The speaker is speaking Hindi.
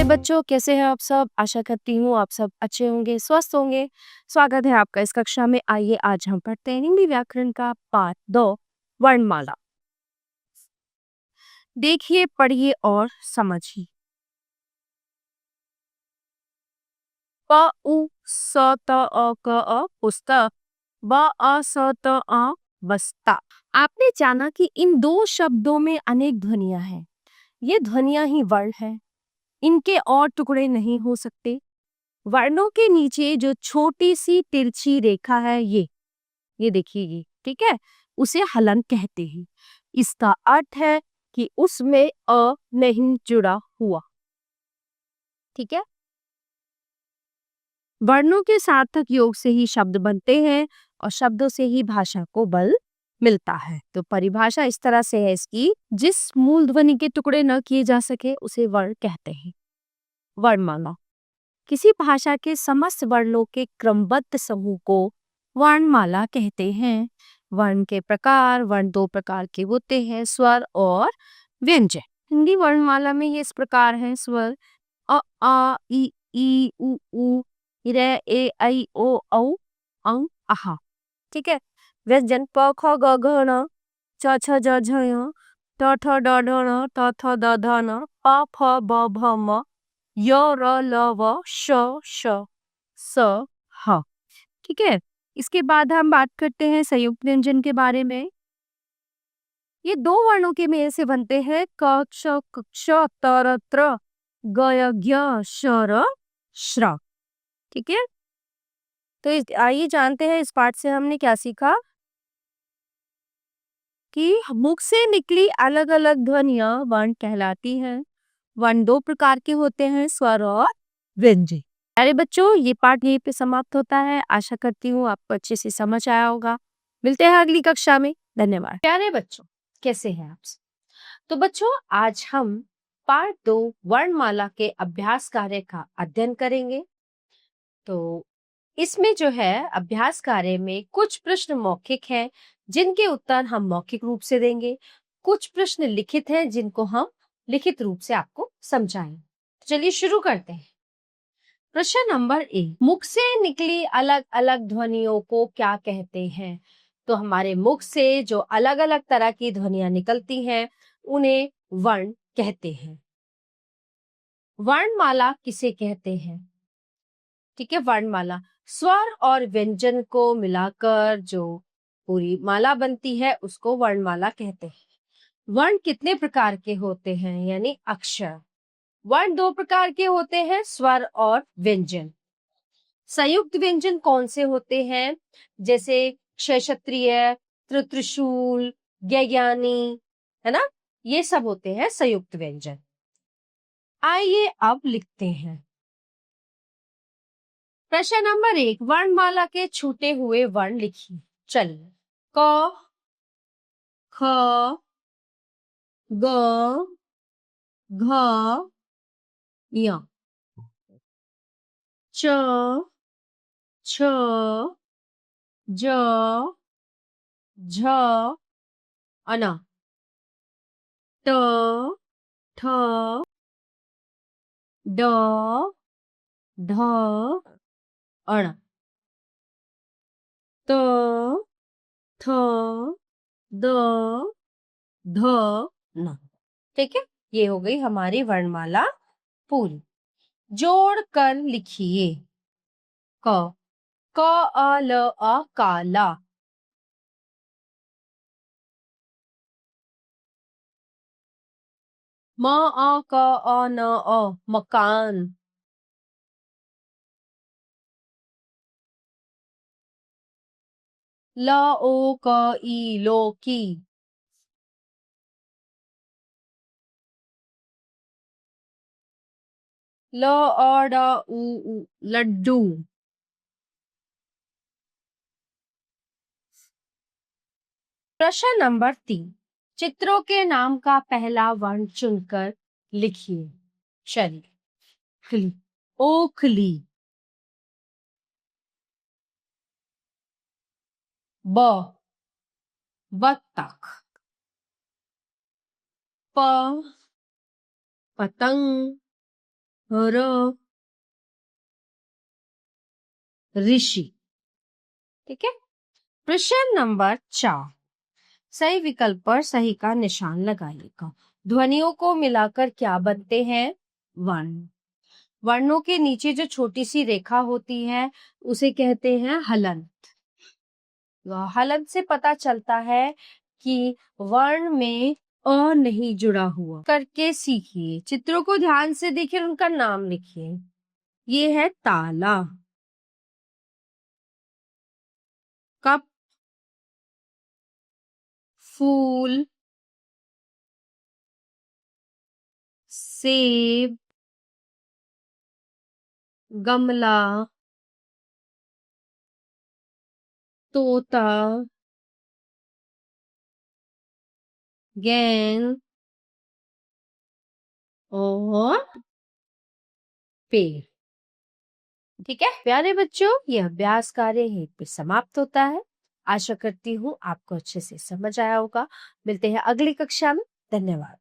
बच्चों, कैसे हैं आप सब? आशा करती हूँ आप सब अच्छे होंगे, स्वस्थ होंगे। स्वागत है आपका इस कक्षा में। आइए आज हम पढ़ते हैं हिंदी व्याकरण का पाठ 2 वर्णमाला। देखिए, पढ़िए और समझिए। प उ स त अ क अ पुस्तक, ब अ स त अ बस्ता। आपने जाना कि इन दो शब्दों में अनेक ध्वनियां हैं। ये ध्वनियां ही वर्ण हैं। इनके और टुकड़े नहीं हो सकते। वर्णों के नीचे जो छोटी सी तिरछी रेखा है, ये देखिए, ये ठीक है, उसे हलन कहते हैं। इसका अर्थ है कि उसमें अ नहीं जुड़ा हुआ। ठीक है। वर्णों के सार्थक योग से ही शब्द बनते हैं और शब्दों से ही भाषा को बल मिलता है। तो परिभाषा इस तरह से है इसकी, जिस मूल ध्वनि के टुकड़े न किए जा सके उसे वर्ण कहते हैं। वर्णमाला किसी भाषा के समस्त वर्णों के क्रमबद्ध समूह को वर्णमाला कहते हैं। वर्ण के प्रकार, वर्ण दो प्रकार के होते हैं, स्वर और व्यंजन। हिंदी वर्णमाला में ये इस प्रकार है: स्वर अ आ ई उ ऊ रे ए ऐ ओ औ अं अहा। ठीक है। व्यंजन प ख ग घ ण च छ ज झ ञ ट ठ ड ढ ण त थ द ध न प फ ब भ म य र ल व श श स ह। ठीक है। इसके बाद हम बात करते हैं संयुक्त व्यंजन के बारे में। ये दो वर्णों के मेल से बनते हैं: क क्ष क क्ष त र त्र ग य ज्ञ श र श्र। ठीक है। तो आइए जानते हैं इस पाठ से हमने क्या सीखा कि मुख से निकली अलग अलग ध्वनियां वर्ण कहलाती हैं। वर्ण दो प्रकार के होते हैं, स्वर और व्यंजन। अरे बच्चों, ये पाठ यहीं पे समाप्त होता है। आशा करती हूँ आपको अच्छे से समझ आया होगा। मिलते हैं अगली कक्षा में। धन्यवाद। प्यारे बच्चों, कैसे हैं आप? तो बच्चों, आज हम पाठ 2 वर्णमाला के अभ्यास कार्य का अध्ययन करेंगे। तो इसमें जो है अभ्यास कार्य में कुछ प्रश्न मौखिक हैं जिनके उत्तर हम मौखिक रूप से देंगे। कुछ प्रश्न लिखित हैं जिनको हम लिखित रूप से आपको समझाएंगे। तो चलिए शुरू करते हैं। प्रश्न नंबर 1, मुख से निकली अलग अलग ध्वनियों को क्या कहते हैं? तो हमारे मुख से जो अलग अलग तरह की ध्वनियां निकलती हैं उन्हें वर्ण कहते हैं। वर्णमाला किसे कहते हैं? ठीक है। वर्णमाला स्वर और व्यंजन को मिलाकर जो पूरी माला बनती है उसको वर्णमाला कहते हैं। वर्ण कितने प्रकार के होते हैं? यानी अक्षर। वर्ण दो प्रकार के होते हैं, स्वर और व्यंजन। संयुक्त व्यंजन कौन से होते हैं? जैसे क्षत्रिय, त्रिशूल, ज्ञानी, है ना, ये सब होते हैं संयुक्त व्यंजन। आइए अब लिखते हैं। प्रश्न नंबर 1, वर्णमाला के छूटे हुए वर्ण लिखिए। चलिए, क, ख, ग, घ, य, च, छ, ज, झ, अन, ट, ठ, ड, ढ, अण, त, थ, द, ध, न। ठीक है। ये हो गई हमारी वर्णमाला पूरी। जोड़ कर लिखिए। क, क अ ल अ काला। म अ क अ न अ मकान। ल ओ क ई लौकी। ल अ ड उ लड्डू। प्रश्न नंबर 3, चित्रों के नाम का पहला वर्ण चुनकर लिखिए। चलिए, ओखली, ब, बत्तख, प, पतंग, र, ऋषि। ठीक है। प्रश्न नंबर 4, सही विकल्प पर सही का निशान लगाइएगा। ध्वनियों को मिलाकर क्या बनते हैं? वर्ण। वर्णों के नीचे जो छोटी सी रेखा होती है उसे कहते हैं हलंत। हलंत से पता चलता है कि वर्ण में अ नहीं जुड़ा हुआ। करके सीखिए, चित्रों को ध्यान से देखिए, उनका नाम लिखिए। ये है ताला, कप, फूल, सेब, गमला, तोता, गेंद और पेड़। ठीक है प्यारे बच्चों, यह अभ्यास कार्य यहीं पे समाप्त होता है। आशा करती हूँ आपको अच्छे से समझ आया होगा। मिलते हैं अगली कक्षा में। धन्यवाद।